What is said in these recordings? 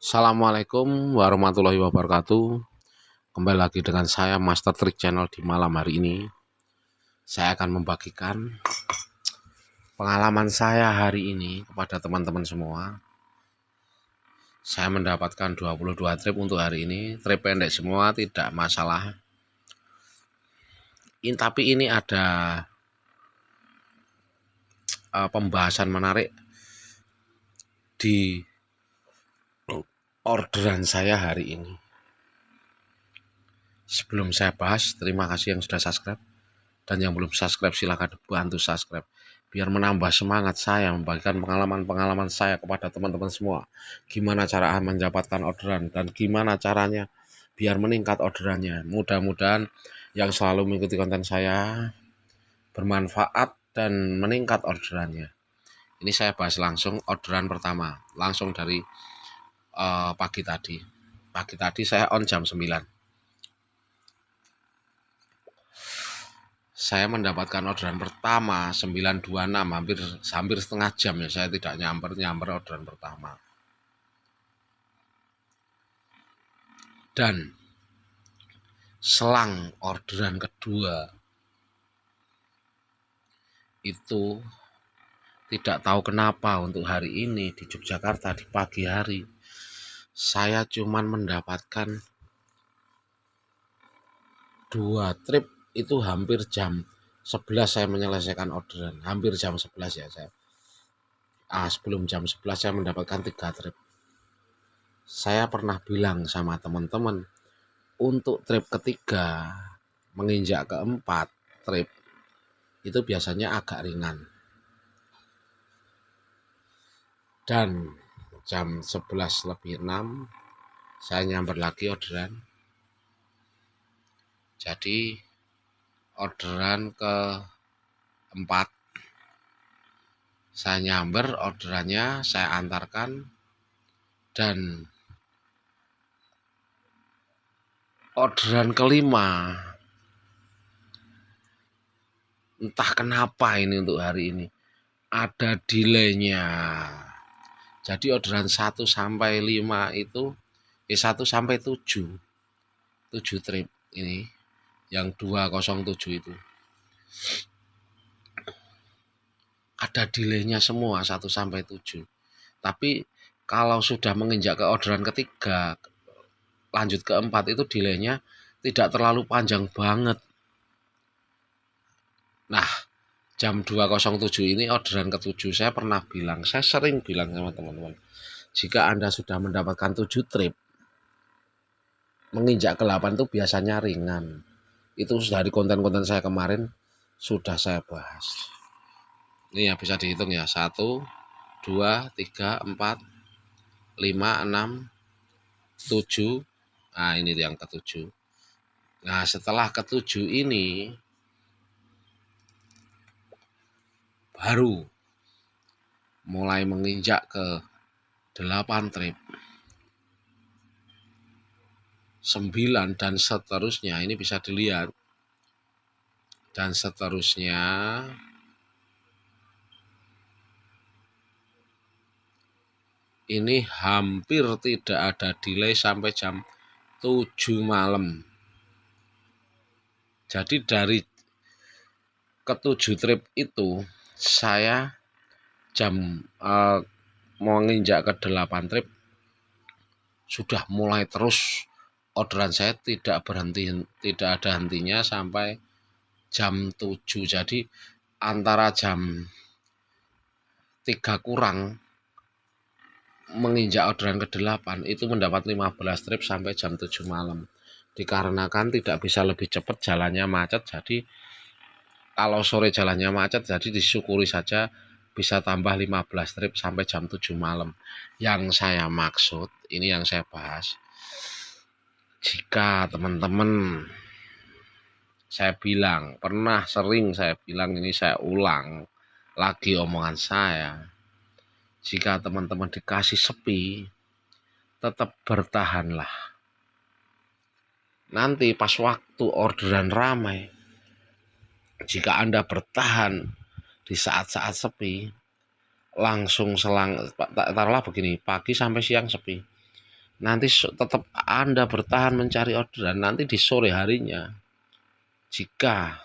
Assalamualaikum warahmatullahi wabarakatuh. Kembali lagi dengan saya Master Trick Channel di malam hari ini. Saya akan membagikan pengalaman saya hari ini kepada teman-teman semua. Saya mendapatkan 22 trip untuk hari ini. Trip pendek semua, tidak masalah. Tapi ini ada pembahasan menarik di orderan saya hari ini. Sebelum saya bahas, terima kasih yang sudah subscribe. Dan yang belum subscribe silahkan bantu subscribe biar menambah semangat saya membagikan pengalaman-pengalaman saya kepada teman-teman semua. Gimana cara mendapatkan orderan dan gimana caranya biar meningkat orderannya. Mudah-mudahan yang selalu mengikuti konten saya bermanfaat dan meningkat orderannya. Ini saya bahas langsung orderan pertama, langsung dari pagi tadi. Pagi tadi saya on jam 9. Saya mendapatkan orderan pertama 926, hampir setengah jam ya saya tidak nyamper orderan pertama. Dan selang orderan kedua itu tidak tahu kenapa untuk hari ini di Yogyakarta di pagi hari saya cuman mendapatkan 2 trip itu hampir jam 11 saya menyelesaikan orderan, hampir jam 11 ya saya. Sebelum jam 11 saya mendapatkan 3 trip. Saya pernah bilang sama teman-teman untuk trip ketiga menginjak keempat trip itu biasanya agak ringan. Dan jam 11:06 saya nyamper lagi orderan. Jadi orderan keempat saya nyamber, orderannya saya antarkan, dan orderan kelima entah kenapa ini untuk hari ini ada delaynya. Jadi orderan 1 sampai 5 itu 1 sampai 7 trip ini yang 207 itu ada delaynya semua 1 sampai 7. Tapi kalau sudah menginjak ke orderan ketiga lanjut ke 4 itu delaynya tidak terlalu panjang banget. Nah, jam 207 ini orderan ke-7 saya pernah bilang, saya sering bilang sama teman-teman, jika Anda sudah mendapatkan 7 trip menginjak ke-8 itu biasanya ringan. Itu dari konten-konten saya kemarin sudah saya bahas. Ini ya bisa dihitung ya, 1, 2, 3, 4, 5, 6, 7. Nah ini yang ke-7. Nah setelah ke-7 ini baru mulai menginjak ke 8 trip, 9 dan seterusnya. Ini bisa dilihat. Dan seterusnya ini hampir tidak ada delay sampai jam 7 malam. Jadi dari ke-7 trip itu saya mau nginjak ke 8 trip sudah mulai terus orderan saya tidak berhenti, tidak ada hentinya sampai jam 7. Jadi antara jam 3 kurang menginjak orderan ke-8 itu mendapat 15 trip sampai jam 7 malam. Dikarenakan tidak bisa lebih cepat, jalannya macet. Jadi kalau sore jalannya macet, jadi disyukuri saja bisa tambah 15 trip sampai jam 7 malam. Yang saya maksud, ini yang saya bahas, jika teman-teman, saya bilang, sering saya bilang, ini saya ulang lagi omongan saya, jika teman-teman dikasih sepi, tetap bertahanlah. Nanti pas waktu orderan ramai, jika Anda bertahan di saat-saat sepi, langsung taruhlah begini, pagi sampai siang sepi, nanti tetap Anda bertahan mencari orderan nanti di sore harinya. Jika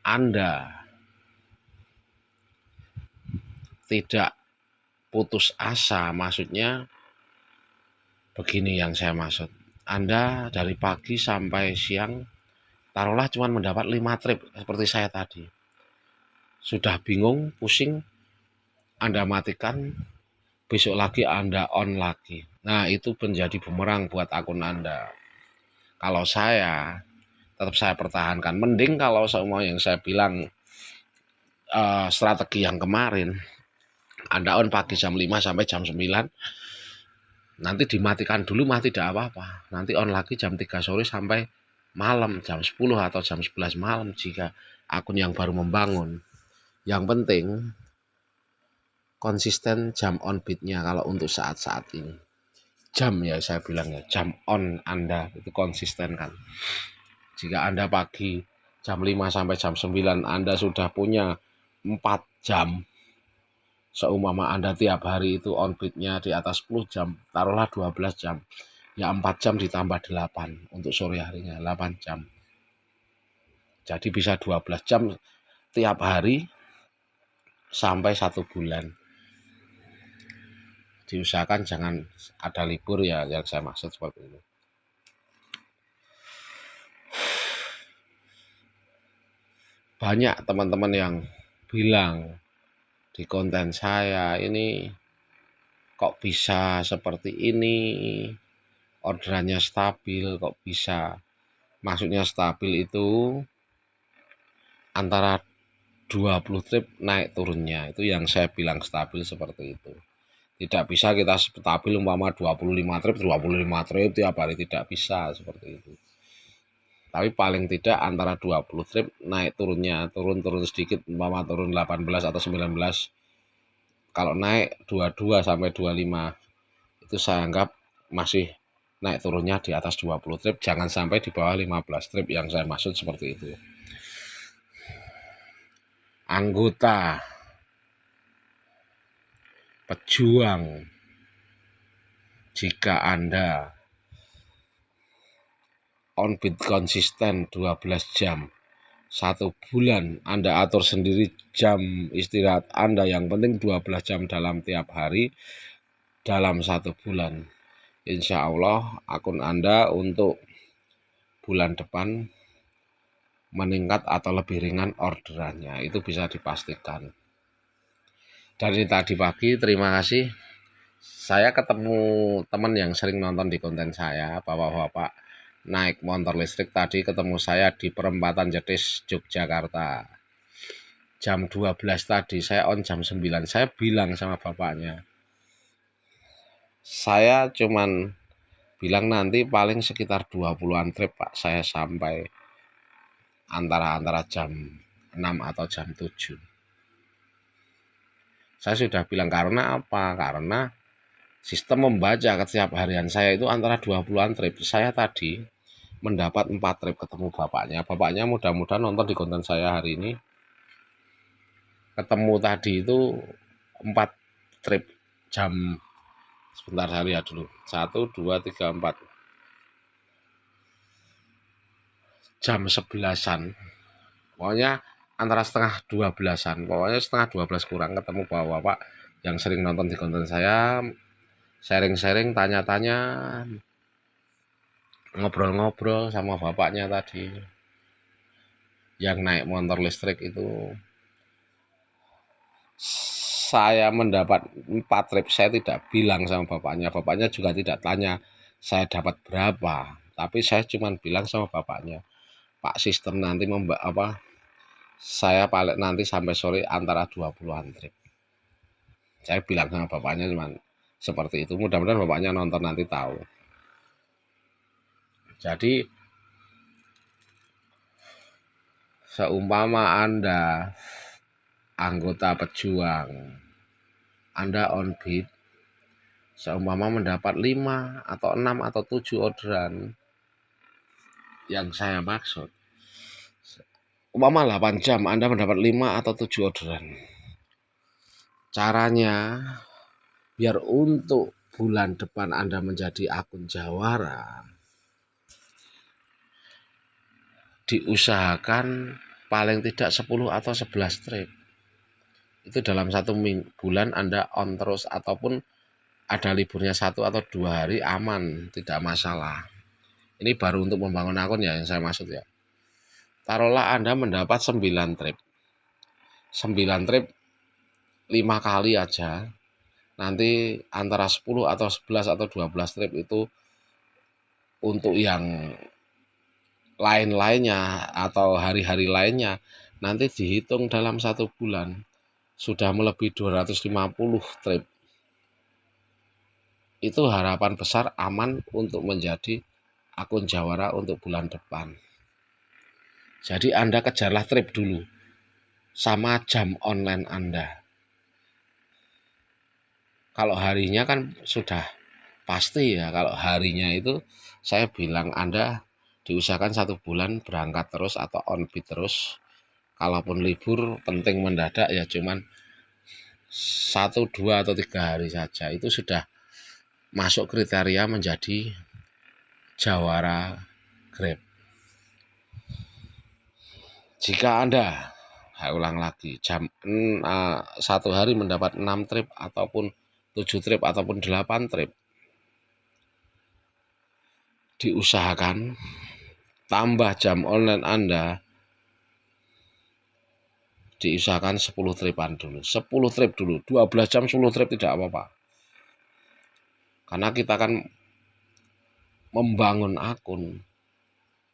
Anda tidak putus asa, maksudnya begini yang saya maksud. Anda dari pagi sampai siang taruhlah cuma mendapat 5 trip seperti saya tadi. Sudah bingung, pusing, Anda matikan, besok lagi Anda on lagi. Nah, itu menjadi bumerang buat akun Anda. Kalau saya tetap saya pertahankan. Mending kalau semua yang saya bilang strategi yang kemarin, Anda on pagi jam 5 sampai jam 9, nanti dimatikan dulu mah tidak apa-apa. Nanti on lagi jam 3 sore sampai malam jam 10 atau jam 11 malam jika akun yang baru membangun. Yang penting konsisten jam on beatnya kalau untuk saat-saat ini. Jam ya saya bilang ya, jam on Anda itu konsisten kan. Jika Anda pagi jam 5 sampai jam 9 Anda sudah punya 4 jam. Seumpama Anda tiap hari itu on beatnya di atas 10 jam, taruhlah 12 jam. Ya 4 jam ditambah 8 untuk sore harinya, 8 jam. Jadi bisa 12 jam tiap hari sampai 1 bulan. Diusahakan jangan ada libur ya, yang saya maksud seperti itu. Banyak teman-teman yang bilang di konten saya ini kok bisa seperti ini, orderannya stabil, kok bisa. Maksudnya stabil itu antara 20 trip naik turunnya, itu yang saya bilang stabil seperti itu. Tidak bisa kita stabil umpama 25 trip tiap hari, tidak bisa seperti itu. Tapi paling tidak antara 20 trip naik turunnya, turun sedikit, umpama turun 18 atau 19. Kalau naik 22 sampai 25 itu saya anggap masih naik turunnya di atas 20 trip, jangan sampai di bawah 15 trip yang saya maksud seperti itu. Anggota pejuang, jika Anda on beat konsisten 12 jam, 1 bulan Anda atur sendiri jam istirahat Anda, yang penting 12 jam dalam tiap hari, dalam 1 bulan. Insya Allah akun Anda untuk bulan depan meningkat atau lebih ringan orderannya, itu bisa dipastikan. Dari tadi pagi terima kasih, saya ketemu teman yang sering nonton di konten saya, bapak-bapak naik motor listrik. Tadi ketemu saya di perempatan Jetis, Yogyakarta. Jam 12 tadi, saya on jam 9, saya bilang sama bapaknya, saya cuman bilang nanti paling sekitar 20-an trip Pak, saya sampai antara jam 6 atau jam 7. Saya sudah bilang karena apa? Karena sistem membaca setiap harian saya itu antara 20-an trip. Saya tadi mendapat 4 trip ketemu bapaknya. Bapaknya mudah-mudahan nonton di konten saya hari ini. Ketemu tadi itu 4 trip jam, sebentar saya lihat dulu. 1, 2, 3, 4. Jam 11-an. Pokoknya antara setengah 12-an. Pokoknya setengah 12 kurang ketemu bapak-bapak yang sering nonton di konten saya. Sharing-sharing, tanya-tanya, ngobrol-ngobrol sama bapaknya tadi yang naik motor listrik itu. Saya mendapat 4 trip, saya tidak bilang sama bapaknya juga tidak tanya saya dapat berapa, tapi saya cuma bilang sama bapaknya, Pak, sistem nanti saya paling nanti sampai sore antara 20-an trip. Saya bilang sama bapaknya cuman seperti itu, mudah-mudahan bapaknya nonton nanti tahu. Jadi seumpama Anda anggota pejuang, Anda on beat, seumpama mendapat 5 atau 6 atau 7 orderan, yang saya maksud, umpama 8 jam Anda mendapat 5 atau 7 orderan. Caranya biar untuk bulan depan Anda menjadi akun jawara, diusahakan paling tidak 10 atau 11 trip. Itu dalam satu bulan Anda on terus, ataupun ada liburnya 1 atau 2 hari aman, tidak masalah. Ini baru untuk membangun akun ya yang saya maksud ya. Taruhlah Anda mendapat 9 trip. 9 trip 5 kali aja. Nanti antara 10 atau 11 atau 12 trip itu untuk yang lain-lainnya atau hari-hari lainnya nanti dihitung dalam satu bulan sudah melebihi 250 trip. Itu harapan besar aman untuk menjadi akun jawara untuk bulan depan. Jadi Anda kejarlah trip dulu sama jam online Anda. Kalau harinya kan sudah pasti ya, kalau harinya itu saya bilang Anda diusahakan 1 bulan berangkat terus atau on beat terus. Kalaupun libur penting mendadak ya cuman 1, 2 atau 3 hari saja. Itu sudah masuk kriteria menjadi jawara Grab. Jika Anda, saya ulang lagi, satu hari mendapat 6 trip ataupun 7 trip ataupun 8 trip, diusahakan tambah jam online Anda, diusahakan 10 tripan dulu. 10 trip dulu, 12 jam 10 trip tidak apa-apa. Karena kita kan membangun akun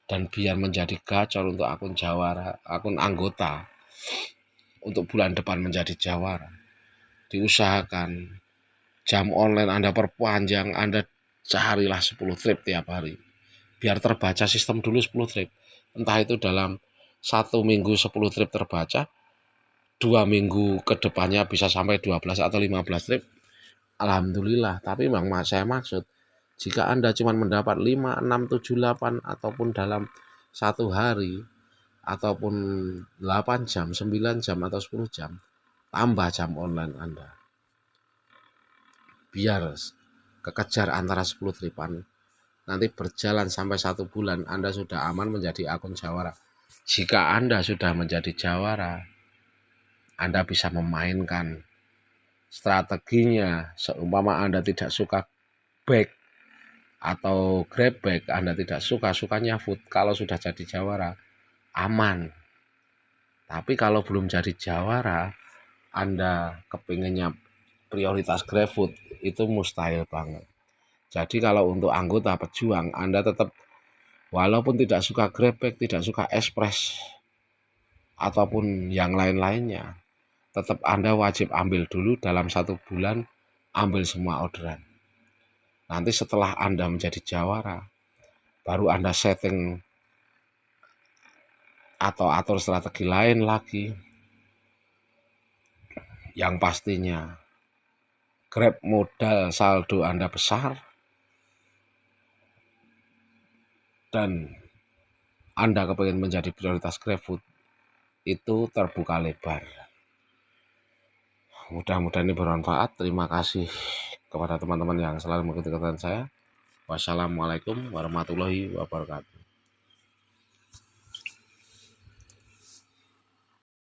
dan biar menjadi gacor untuk akun jawara, akun anggota untuk bulan depan menjadi jawara. Diusahakan jam online Anda perpanjang, Anda carilah 10 trip tiap hari. Biar terbaca sistem dulu 10 trip. Entah itu dalam 1 minggu 10 trip terbaca, 2 minggu ke depannya bisa sampai 12 atau 15 trip. Alhamdulillah. Tapi memang saya maksud, jika Anda cuma mendapat 5, 6, 7, 8 ataupun dalam 1 hari ataupun 8 jam, 9 jam atau 10 jam, tambah jam online Anda. Biar kekejar antara 10 tripan, nanti berjalan sampai 1 bulan Anda sudah aman menjadi akun jawara. Jika Anda sudah menjadi jawara, Anda bisa memainkan strateginya. Seumpama Anda tidak suka back atau grab back, Anda tidak sukanya food, kalau sudah jadi jawara aman. Tapi kalau belum jadi jawara, Anda kepinginnya prioritas GrabFood, itu mustahil banget. Jadi kalau untuk anggota pejuang, Anda tetap walaupun tidak suka GrabBag, tidak suka Express ataupun yang lain-lainnya, tetap Anda wajib ambil dulu dalam 1 bulan, ambil semua orderan. Nanti setelah Anda menjadi jawara, baru Anda setting atau atur strategi lain lagi. Yang pastinya Grab modal saldo Anda besar dan Anda kepengen menjadi prioritas GrabFood, itu terbuka lebar. Mudah-mudahan ini bermanfaat. Terima kasih kepada teman-teman yang selalu mengikuti konten saya. Wassalamualaikum warahmatullahi wabarakatuh.